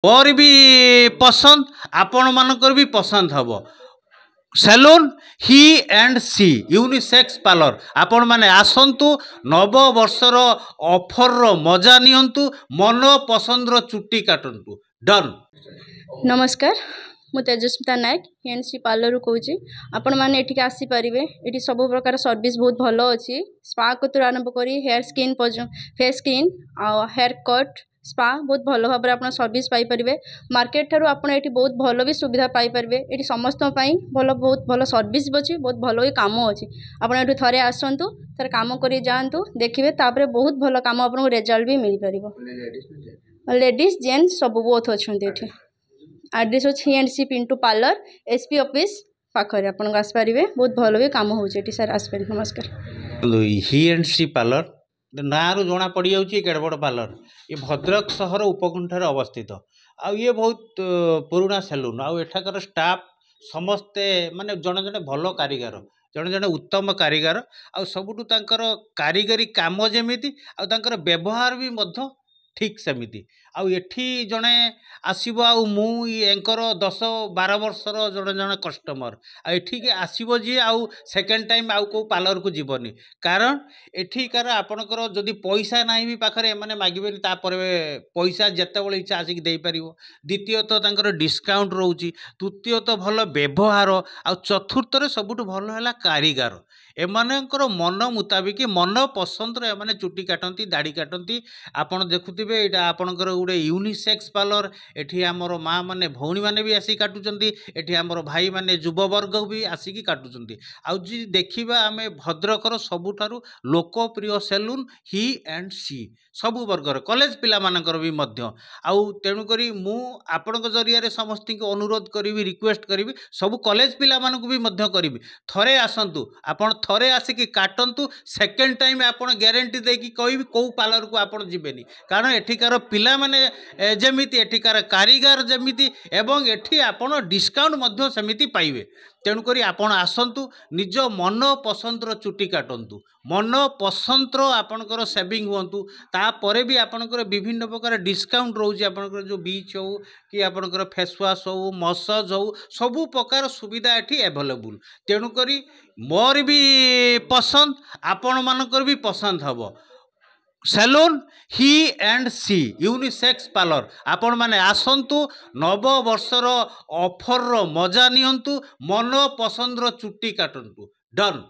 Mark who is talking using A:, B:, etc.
A: मोर भी पसंद आपण मानकर भी पसंद हब सैलून ही एंड सी यूनिसेक्स पार्लर आपण माने आसंतु नव वर्षर ऑफर रो मजा नियंतु मन पसंद रो चुट्टी काटंतु डन।
B: नमस्कार मु तेजस्मिता नायक एनसी पार्लर कौच आपण मैंने एठिक आसीपारे ये सब प्रकार सर्विस बहुत भल अच्छी स्पा कतु आरंभ कर हेयर स्किन फेस स्किन आ हेयर कट स्पा बहुत भल भाव में आप सर्विस पाइपर मार्केट ठार आपड़ ये बहुत भल भी सुविधा पाइपर ये समस्त भल बहुत भल सर्विस अच्छी बहुत भल भी कम अच्छी आपड़ थे आसतु थे कम कर जातु देखिए तापर बहुत भल कम आपको रिजल्ट भी मिल पार लेडीज जेन्ट्स सब बोथ अच्छा ये एड्रेस अच्छी एंड सी पिंटू पार्लर एसपी ऑफिस पाखे आपन आसपारे बहुत भल भी कम हो सर आसपारे। नमस्कार
A: ही एंड सी पार्लर ना रू जना पड़ जाऊँगी केड़ बड़ पार्लर ये भद्रक सहर उपकंठर अवस्थित आ ये बहुत पुराना सैलून आठाकर स्टाफ समस्ते माने जड़े जड़े भल कारीगर जड़े जड़े उत्तम कारीगर आ सबुठु तांकर कारीगरी काम जमीती आर व्यवहार भी मध्य ठीक सेमिति आउ एठी जड़े आसब आंकर 10-12 वर्षर जड़े जड़े कस्टमर आठिक आसब जी आउ सेकेंड टाइम आउ को पार्लर को जीवनी कारण एठिकार आपणकर जदि पैसा ना भी पाखे मैंने मागे तापर पैसा जिते बड़े इच्छा आसिक देपर द्वितीयतः तांकर डिस्काउंट रोची तृतीयतः भल व्यवहार आ चतुर्थ सबुठ भल है कारीगर एमानकर मन मुताबिक मन पसंद एमाने चुट्टी काटती दाढ़ी काटती आपड़ देखुवे यहाँ आपणकर गोटे यूनिसेक्स पार्लर एठी आमर माँ मैंने भौणी मैंने भी आसिक काटुंट एठी आमर भाई मैंने युववर्ग भी आसिक काटुंट आउे देखा आम भद्रकर सबुठारु लोकप्रिय सैलून ही एंड सी सबु वर्गर कॉलेज पिला मानकर भी मध्य आउ तेणुकरी मु आपणक जरिया समस्त को अनुरोध करी रिक्वेस्ट करी सबु कॉलेज पिला मानक भी मध्य करी थरे आसतु आपण थरे आसिक काटंतु सेकेंड टाइम आपन ग्यारंटी देकी कहि कौ पार्लर को आपन जीवेनी कारण एठिकार पिला माने जेमिति एठिकार कारीगर जेमिति एवं एठी आपन डिस्काउंट मध्य सेमिति पाइबे तेणुकरी आपण आसतु निज मन पसंदर चुट्टी काटंतु मन पसंदर आपणकर सेविंग हुंतु तापर भी आपणकर विभिन्न प्रकार डिस्काउंट रोचे आपणकर जो बीच हो कि आपणकर फेस वाश हो मसाज हो सबु प्रकार सुविधा एठी अवेलेबल तेणुकरी मोर भी पसंद आपण मानकर भी पसंद हब सैलून ही एंड सी यूनिसेक्स पार्लर आपण माने आसंतु नव वर्षर ऑफर रो मजा नियंतु मन पसंदर चुट्टी काटंतु डन।